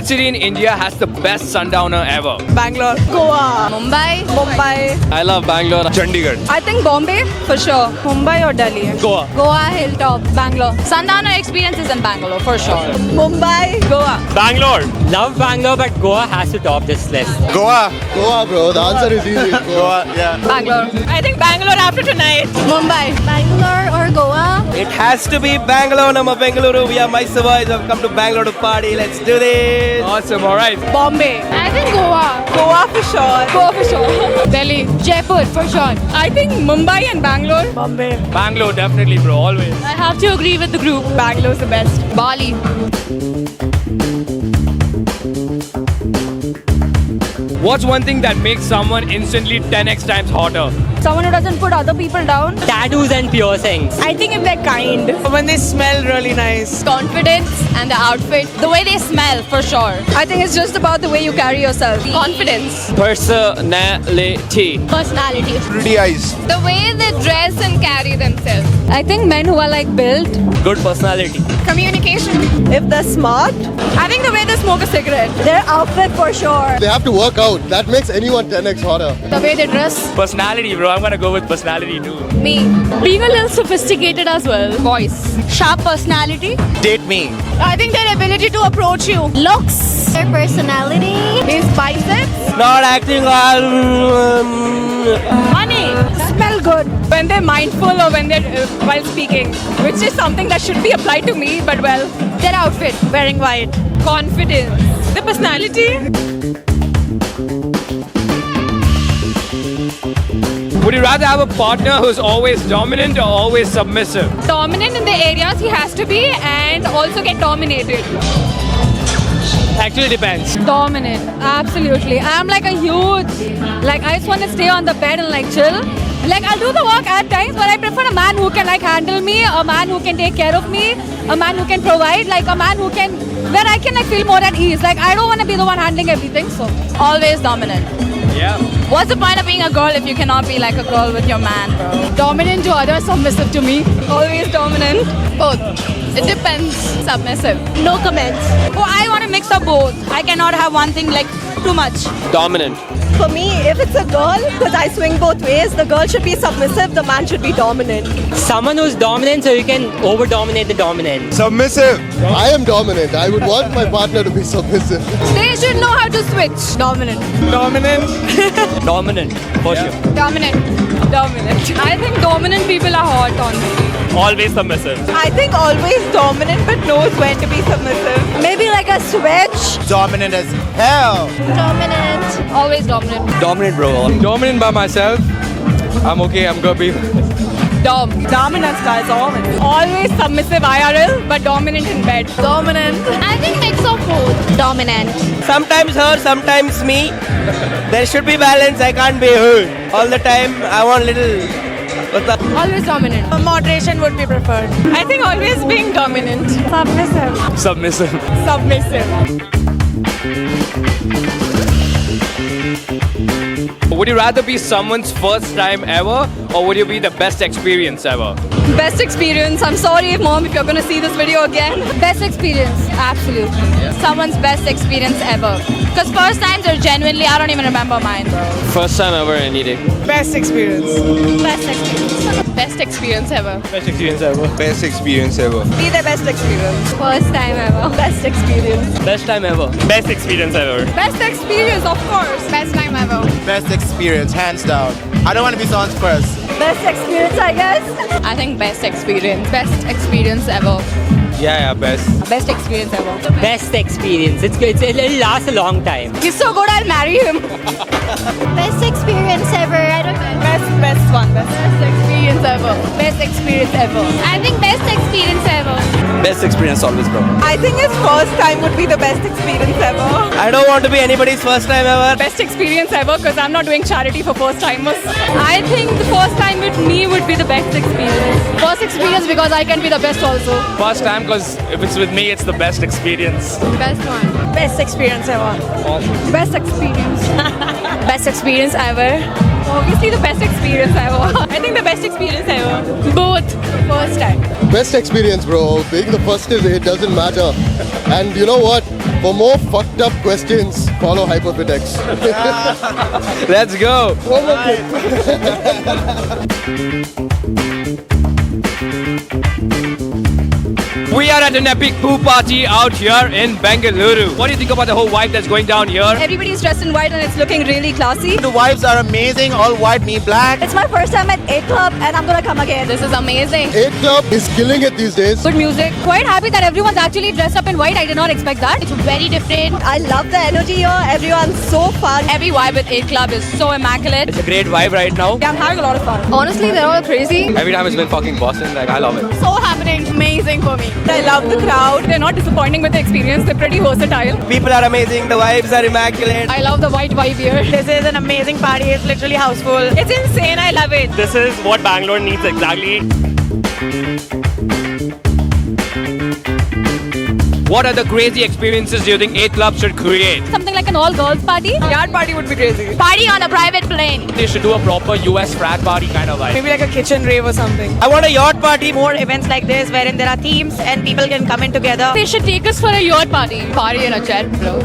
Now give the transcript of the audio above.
city in India has the best sundowner ever? Bangalore. Goa. Mumbai. I love Bangalore. Chandigarh. I think Bombay for sure. Mumbai or Delhi. Goa. Goa Hilltop. Bangalore. Sundowner experience is in Bangalore for sure. Mumbai. Goa. Bangalore. Love Bangalore, but Goa has to top this list. Goa, bro. The answer is easy. Goa, yeah. Bangalore. I think Bangalore after tonight. Mumbai. Bangalore or Goa? It has to be Bangalore. Nama Bengaluru. We are Mysore boys. I've come to Bangalore to party. Let's do this. Awesome. All right. Bombay. I think Goa. Goa for sure. Goa for sure. Delhi. Jaipur for sure. I think Mumbai and Bangalore. Bombay. Bangalore, definitely, bro. Always. I have to agree with the group. Bangalore's the best. Bali. What's one thing that makes someone instantly 10x times hotter? Someone who doesn't put other people down. Tattoos and piercings. I think if they're kind. When they smell really nice. Confidence and the outfit. The way they smell for sure. I think it's just about the way you carry yourself. Confidence. Personality. Personality. Pretty eyes. The way they dress and carry themselves. I think men who are like built. Good personality. Communication. If they're smart. I think the way they smoke a cigarette. Their outfit for sure. They have to work out. That makes anyone 10x hotter. The way they dress. Personality, bro. I'm gonna go with personality too. Me. Being a little sophisticated as well. Voice. Sharp personality. Date me. I think their ability to approach you. Looks. Their personality. His biceps. Not acting Money. Smell good. When they're mindful or when they're while speaking. Which is something that should be applied to me, but well. Their outfit. Wearing white. Confidence. The personality. Would you rather have a partner who's always dominant or always submissive? Dominant in the areas he has to be and also get dominated. Actually depends. Dominant. Absolutely. I'm like a huge, like I just want to stay on the bed and like chill. Like I'll do the work at times, but I prefer a man who can like handle me, a man who can take care of me, a man who can provide, like a man who can, where I can like feel more at ease. Like I don't want to be the one handling everything, so. Always dominant. Yeah. What's the point of being a girl if you cannot be like a girl with your man, bro? Dominant to others, submissive to me. Always dominant. Both. It depends. Submissive. No comments. Oh, I want to mix up both. I cannot have one thing like too much. Dominant. For me, if it's a girl, because I swing both ways, the girl should be submissive, the man should be dominant. Someone who's dominant so you can over-dominate the dominant. Submissive. I am dominant. I would want my partner to be submissive. They should know how to switch. Dominant. Dominant. For sure. Dominant. Dominant. I think dominant people are hot on me. Always submissive. I think always dominant but knows when to be submissive. Maybe like a switch. Dominant as hell. Dominant. Always dominant. Dominant, bro. Dominant by myself. I'm okay. I'm gonna be. Dominance, guys, always submissive IRL, but dominant in bed. Dominant. I think mix of both. Dominant. Sometimes her, sometimes me. There should be balance. I can't be her all the time. I want little. Always dominant. Moderation would be preferred. I think always being dominant. Submissive. Submissive. Submissive. Would you rather be someone's first time ever or would you be the best experience ever? Best experience. I'm sorry, Mom, if you're going to see this video again. Best experience. Absolutely. Someone's best experience ever. Because first times are genuinely, I don't even remember mine, bro. First time ever anything. Best experience. Best experience. Best experience ever. Best experience ever. Best experience ever. Be the best experience. First time ever. Best experience. Best time ever. Best experience ever. Best experience, of course. Best time ever. Best experience, hands down. I don't want to be someone's first. Best experience, I guess. I think best experience. Best experience ever. Yeah, best. Best experience ever. Best experience. It's good. It'll last a long time. He's so good, I'll marry him. Best experience ever. I don't know. Best one. Best. Experience ever. Best experience ever. I think best experience ever. Best experience always, bro. I think his first time would be the best experience ever. I don't want to be anybody's first time ever. Best experience ever because I'm not doing charity for first timers. I think the first time with me would be the best experience. First experience because I can be the best also. First time because if it's with me, it's the best experience. Best one. Best experience ever. Best experience. Best experience ever. Obviously the best experience ever. I think the best experience ever. Both. First time. Best experience, bro. Being the first is, it doesn't matter. And you know what? For more fucked up questions, follow Hyperfitex. Let's go. One more clip. We are at an epic pool party out here in Bengaluru. What do you think about the whole vibe that's going down here? Everybody's dressed in white and it's looking really classy. The vibes are amazing, all white, me black. It's my first time at 8 Club and I'm gonna come again. This is amazing. 8 Club is killing it these days. Good music. Quite happy that everyone's actually dressed up in white. I did not expect that. It's very different. I love the energy here. Everyone's so fun. Every vibe with 8 Club is so immaculate. It's a great vibe right now. Yeah, I'm having a lot of fun. Honestly, they're all crazy. Every time it's been fucking Boston, like I love it. So happening. Amazing for me. I love the crowd. They're not disappointing with the experience. They're pretty versatile. People are amazing. The vibes are immaculate. I love the white vibe here. This is an amazing party. It's literally houseful. It's insane. I love it. This is what Bangalore needs exactly. What are the crazy experiences do you think 8 Club should create? Something like an all-girls party. Yard party would be crazy. Party on a private plane. They should do a proper US frat party kind of vibe. Maybe like a kitchen rave or something. I want a yacht party. More events like this wherein there are themes and people can come in together. They should take us for a yacht party. Party in a jet, bro.